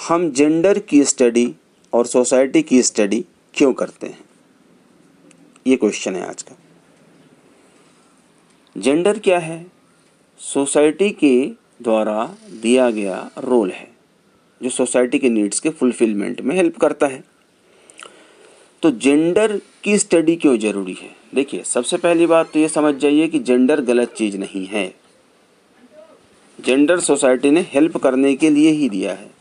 हम जेंडर की स्टडी और सोसाइटी की स्टडी क्यों करते हैं, ये क्वेश्चन है आज का। जेंडर क्या है? सोसाइटी के द्वारा दिया गया रोल है जो सोसाइटी के नीड्स के फुलफिलमेंट में हेल्प करता है। तो जेंडर की स्टडी क्यों जरूरी है? देखिए, सबसे पहली बात तो ये समझ जाइए कि जेंडर गलत चीज़ नहीं है। जेंडर सोसाइटी ने हेल्प करने के लिए ही दिया है।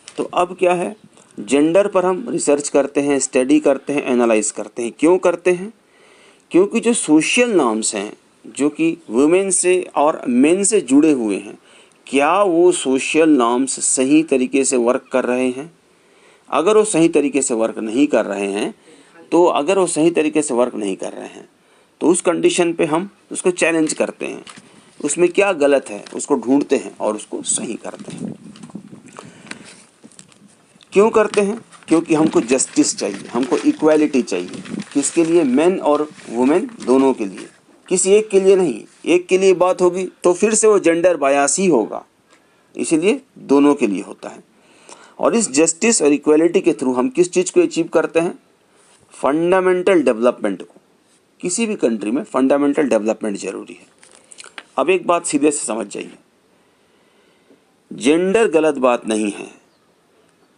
तो अब क्या है, जेंडर पर हम रिसर्च करते हैं, स्टडी करते हैं, एनालाइज करते हैं। क्यों करते हैं? क्योंकि जो सोशल नॉर्म्स हैं जो कि वुमेन से और मेन से जुड़े हुए हैं, क्या वो सोशल नॉर्म्स सही तरीके से वर्क कर रहे हैं? अगर वो सही तरीके से वर्क नहीं कर रहे हैं तो उस कंडीशन पे हम उसको चैलेंज करते हैं, उसमें क्या गलत है उसको ढूंढते हैं और उसको सही करते हैं। क्यों करते हैं? क्योंकि हमको जस्टिस चाहिए, हमको इक्वालिटी चाहिए। किसके लिए? मेन और वुमेन दोनों के लिए, किसी एक के लिए नहीं। एक के लिए बात होगी तो फिर से वो जेंडर बायस ही होगा, इसीलिए दोनों के लिए होता है। और इस जस्टिस और इक्वालिटी के थ्रू हम किस चीज़ को अचीव करते हैं? फंडामेंटल डेवलपमेंट को। किसी भी कंट्री में फंडामेंटल डेवलपमेंट जरूरी है। अब एक बात सीधे से समझ जाइए, जेंडर गलत बात नहीं है।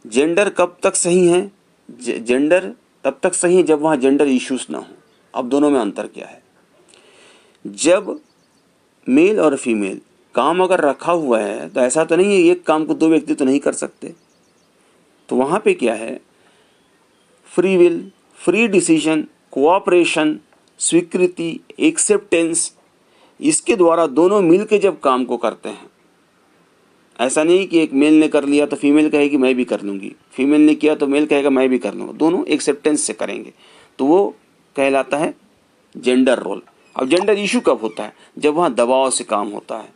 जेंडर कब तक सही है? जेंडर तब तक सही है जब वहाँ जेंडर इश्यूज ना हो। अब दोनों में अंतर क्या है? जब मेल और फीमेल काम अगर रखा हुआ है तो ऐसा तो नहीं है एक काम को दो व्यक्ति तो नहीं कर सकते। तो वहाँ पे क्या है? Free will, free decision, cooperation, स्वीकृति, एक्सेप्टेंस, इसके द्वारा दोनों मिलके जब काम को करते हैं। ऐसा नहीं कि एक मेल ने कर लिया तो फीमेल कहेगी मैं भी कर लूँगी, फीमेल ने किया तो मेल कहेगा मैं भी कर लूँगा, दोनों एक्सेप्टेंस से करेंगे, तो वो कहलाता है जेंडर रोल। अब जेंडर इशू कब होता है? जब वहाँ दबाव से काम होता है,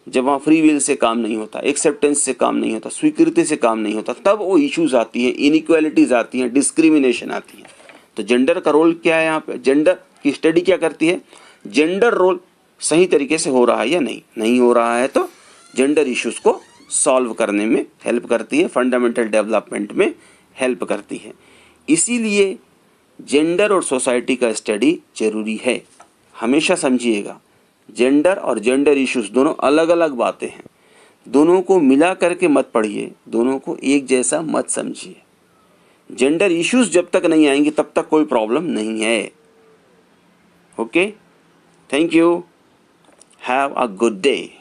जब वहाँ फ्री विल से काम नहीं होता, एक्सेप्टेंस से काम नहीं होता, स्वीकृति से काम नहीं होता, तब वो इश्यूज आती हैं, इनइक्वालिटीज आती हैं, डिस्क्रिमिनेशन आती है। तो जेंडर का रोल क्या है यहाँ पे? जेंडर की स्टडी क्या करती है? जेंडर रोल सही तरीके से हो रहा है या नहीं हो रहा है, तो जेंडर इश्यूज को सॉल्व करने में हेल्प करती है, फंडामेंटल डेवलपमेंट में हेल्प करती है। इसीलिए जेंडर और सोसाइटी का स्टडी जरूरी है। हमेशा समझिएगा, जेंडर और जेंडर इश्यूज दोनों अलग अलग बातें हैं। दोनों को मिला करके मत पढ़िए, दोनों को एक जैसा मत समझिए। जेंडर इश्यूज जब तक नहीं आएंगे तब तक कोई प्रॉब्लम नहीं है। Okay, thank you, have a good day.